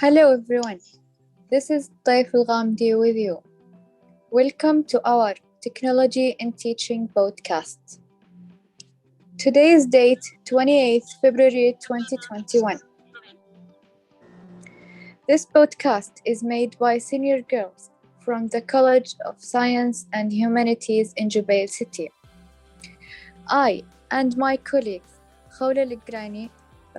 Hello everyone, this is Taif Al-Ghamdi with you. Welcome to our Technology in Teaching podcast. Today's date 28th February 2021. This podcast is made by senior girls from the College of Science and Humanities in Jubail City. I and my colleagues Khawla Al-Grani,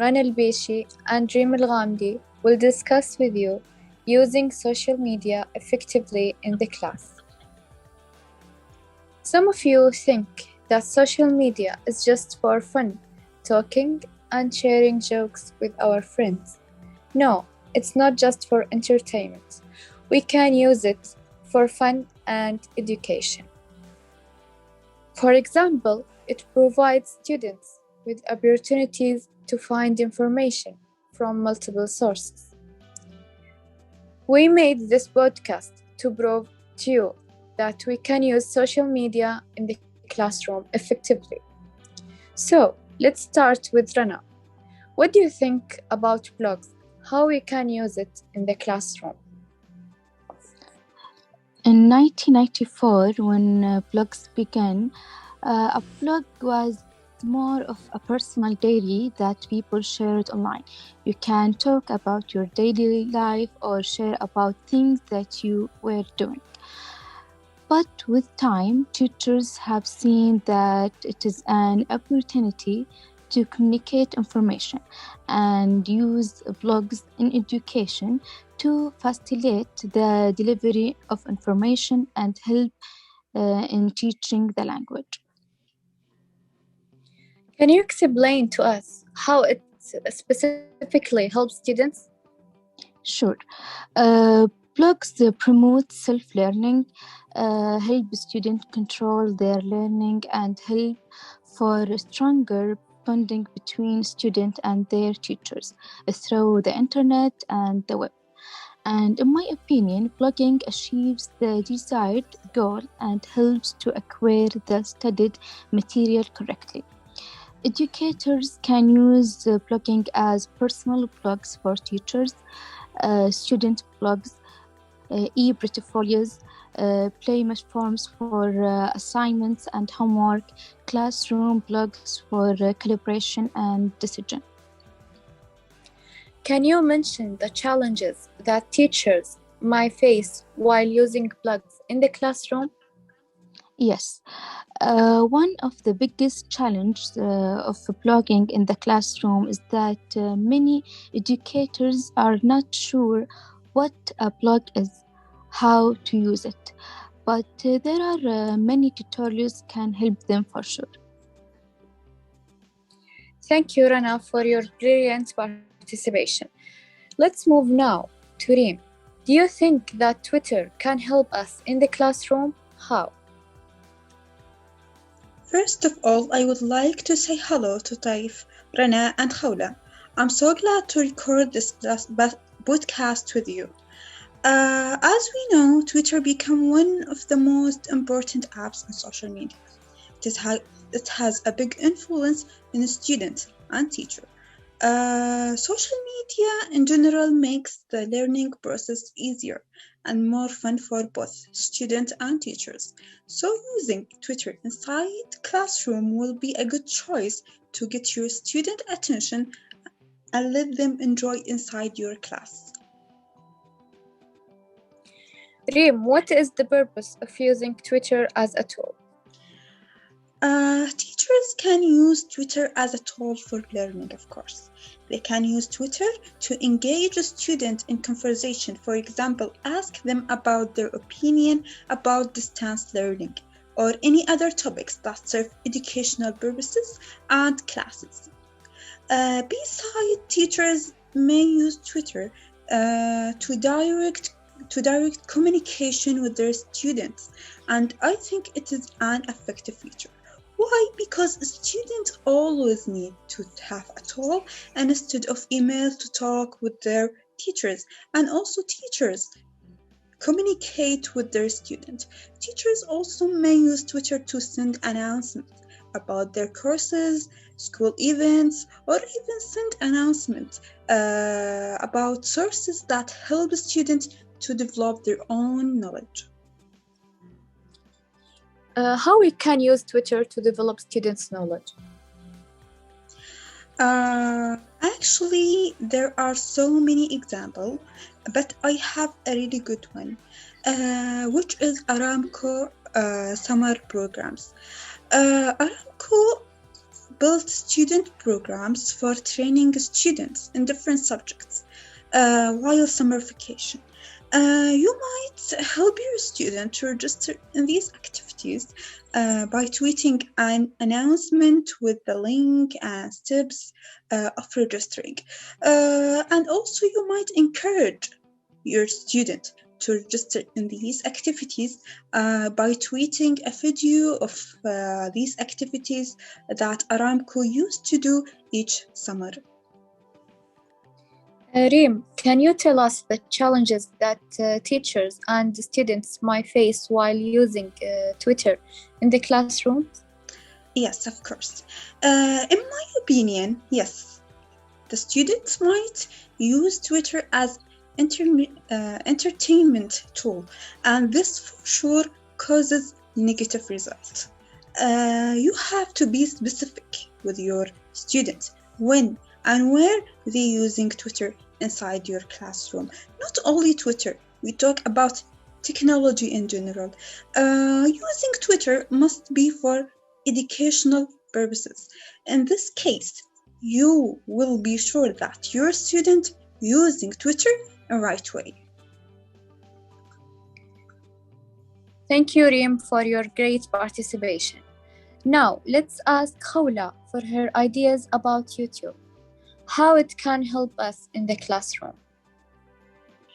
Rana Al-Bishi and Reem Al-Ghamdi will discuss with you using social media effectively in the class. Some of you think that social media is just for fun, talking and sharing jokes with our friends. No, it's not just for entertainment. We can use it for fun and education. For example, it provides students with opportunities to find information from multiple sources. We made this podcast to prove to you that we can use social media in the classroom effectively. So, let's start with Rana. What do you think about blogs? How we can use it in the classroom? In 1994, when blogs began, a blog was more of a personal diary that people shared online. You can talk about your daily life or share about things that you were doing. But with time, teachers have seen that it is an opportunity to communicate information and use blogs in education to facilitate the delivery of information and help in teaching the language. Can you explain to us how it specifically helps students? Sure. Blogs promote self-learning, help students control their learning, and help for stronger bonding between students and their teachers through the internet and the web. And in my opinion, blogging achieves the desired goal and helps to acquire the studied material correctly. Educators can use blogging as personal blogs for teachers, student blogs, e-portfolios, platforms for assignments and homework, classroom blogs for collaboration and decision. Can you mention the challenges that teachers might face while using blogs in the classroom? Yes. One of the biggest challenges of blogging in the classroom is that many educators are not sure what a blog is, how to use it, but there are many tutorials can help them for sure. Thank you, Rana, for your brilliant participation. Let's move now to Reem. Do you think that Twitter can help us in the classroom? How? First of all, I would like to say hello to Taif, Rana, and Khawla. I'm so glad to record this podcast with you. As we know, Twitter became one of the most important apps on social media. It has a big influence in students and teachers. Social media in general makes the learning process easier and more fun for both students and teachers. So using Twitter inside classroom will be a good choice to get your student attention and let them enjoy inside your class. Reem, what is the purpose of using Twitter as a tool? Teachers can use Twitter as a tool for learning, of course. They can use Twitter to engage a student in conversation. For example, ask them about their opinion about distance learning or any other topics that serve educational purposes and classes. Besides, teachers may use Twitter to direct communication with their students, and I think it is an effective feature. Why? Because students always need to have a tool instead of emails to talk with their teachers, and also teachers communicate with their students. Teachers also may use Twitter to send announcements, about their courses, school events, or even send announcements about sources that help students to develop their own knowledge. How we can use Twitter to develop students' knowledge? Actually, there are so many examples, but I have a really good one, which is Aramco summer programs. Aramco built student programs for training students in different subjects while summer vacation. You might help your student to register in these activities by tweeting an announcement with the link and steps of registering. And also, you might encourage your student to register in these activities by tweeting a video of these activities that Aramco used to do each summer. Reem, can you tell us the challenges that teachers and students might face while using Twitter in the classroom? Yes, of course. In my opinion, yes. The students might use Twitter as entertainment tool, and this for sure causes negative results. You have to be specific with your students when and where they're using Twitter inside your classroom. Not only Twitter, we talk about technology in general. Using Twitter must be for educational purposes. In this case, you will be sure that your student using Twitter in the right way. Thank you, Reem, for your great participation. Now, let's ask Khawla for her ideas about YouTube, how it can help us in the classroom.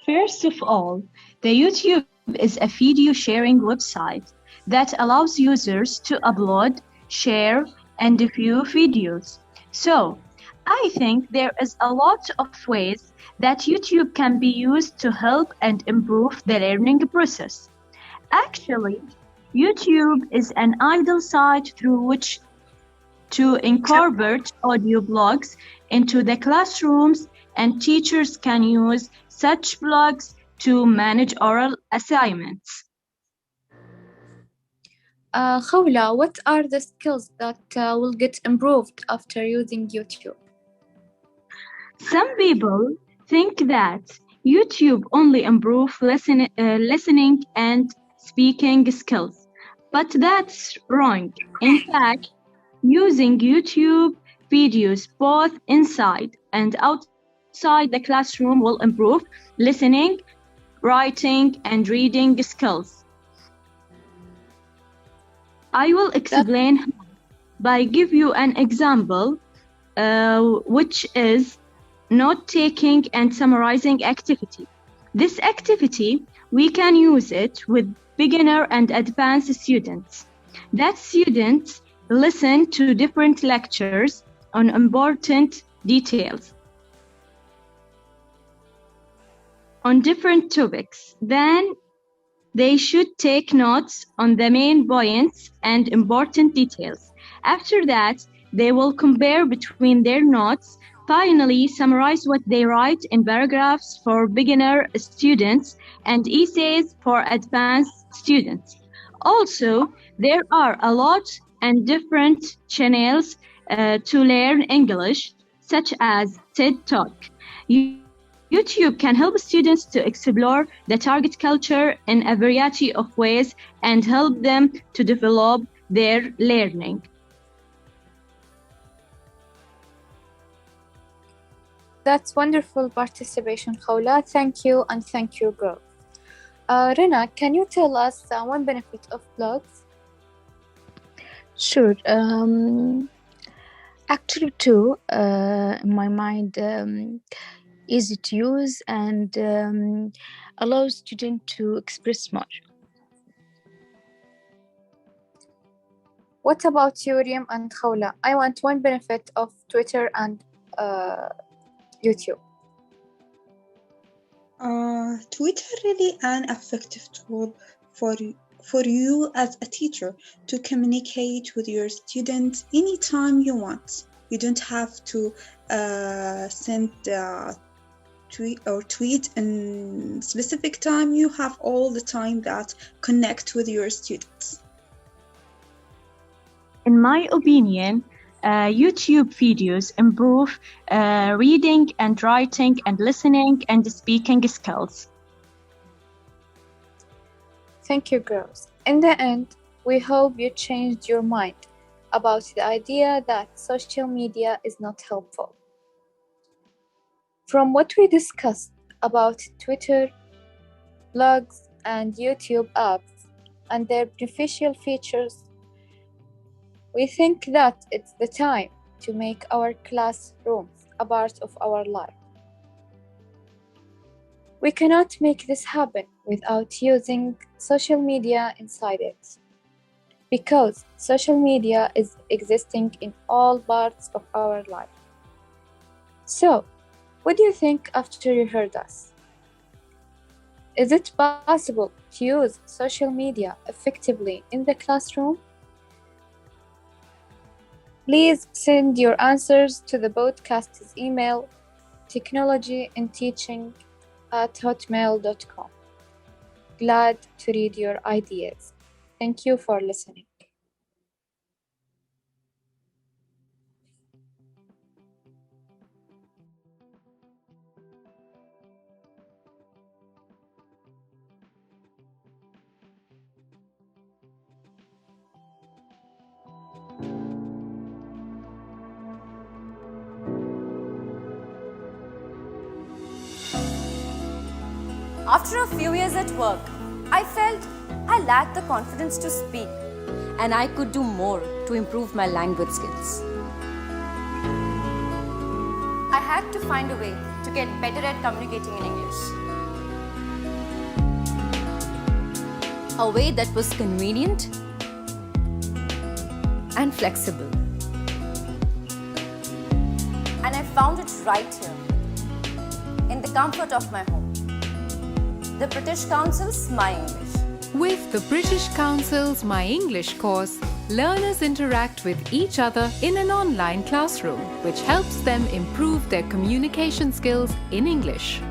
First of all, the YouTube is a video sharing website that allows users to upload, share, and view videos. So, I think there is a lot of ways that YouTube can be used to help and improve the learning process. Actually, YouTube is an ideal site through which to incorporate audio blogs into the classrooms, and teachers can use such blogs to manage oral assignments. Khawla, what are the skills that will get improved after using YouTube? Some people think that YouTube only improves listening and speaking skills, but that's wrong. In fact, using YouTube videos both inside and outside the classroom will improve listening, writing, and reading skills. I will explain how by give you an example, which is note-taking and summarizing activity. This activity, we can use it with beginner and advanced students. That students listen to different lectures on important details on different topics. Then they should take notes on the main points and important details. After that, they will compare between their notes, finally summarize what they write in paragraphs for beginner students and essays for advanced students. Also, there are a lot and different channels to learn English, such as TED Talk. YouTube can help students to explore the target culture in a variety of ways and help them to develop their learning. That's wonderful participation, Khawla. Thank you, and thank you, girl. Rina, can you tell us one benefit of blogs? Sure. Actually, two, in my mind, easy to use and allows students to express more. What about you, Reem and Khawla? I want one benefit of Twitter and YouTube. Twitter really an effective tool for for you as a teacher to communicate with your students anytime you want. You don't have to send tweet in specific time. You have all the time that connect with your students. In my opinion, YouTube videos improve reading and writing and listening and speaking skills. Thank you, girls. In the end, we hope you changed your mind about the idea that social media is not helpful. From what we discussed about Twitter, blogs, and YouTube apps and their beneficial features, we think that it's the time to make our classrooms a part of our life. We cannot make this happen without using social media inside it, because social media is existing in all parts of our life. So, what do you think after you heard us? Is it possible to use social media effectively in the classroom? Please send your answers to the podcast's email, technologyinteaching@hotmail.com. Glad to read your ideas. Thank you for listening. After a few years at work, I felt I lacked the confidence to speak, and I could do more to improve my language skills. I had to find a way to get better at communicating in English. A way that was convenient and flexible. And I found it right here, in the comfort of my home. The British Council's My English. With the British Council's My English course, learners interact with each other in an online classroom, which helps them improve their communication skills in English.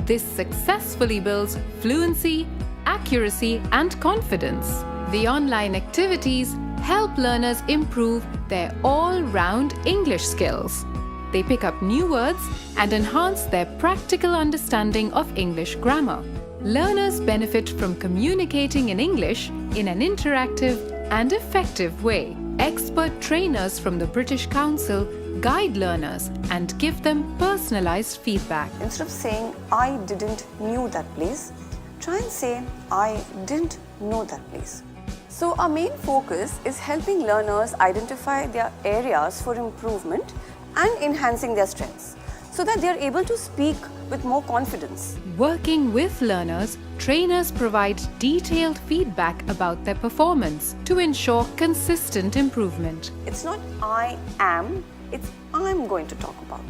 This successfully builds fluency, accuracy, and confidence. The online activities help learners improve their all-round English skills. They pick up new words and enhance their practical understanding of English grammar. Learners benefit from communicating in English in an interactive and effective way. Expert trainers from the British Council guide learners and give them personalized feedback. Instead of saying, I didn't knew that place, try and say, I didn't know that place. So our main focus is helping learners identify their areas for improvement and enhancing their strengths, so that they are able to speak with more confidence. Working with learners, trainers provide detailed feedback about their performance to ensure consistent improvement. It's not I am, it's I'm going to talk about.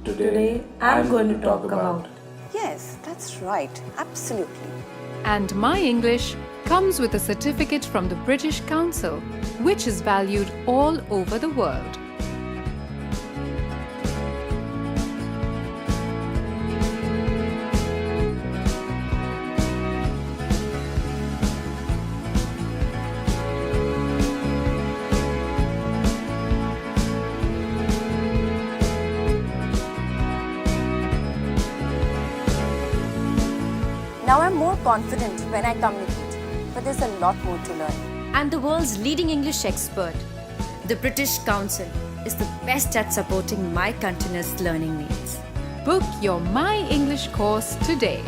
Today, I'm going to talk about. Yes, that's right, absolutely. And My English comes with a certificate from the British Council, which is valued all over the world. Now I'm more confident when I communicate, but there's a lot more to learn. I'm the world's leading English expert. The British Council is the best at supporting my continuous learning needs. Book your My English course today.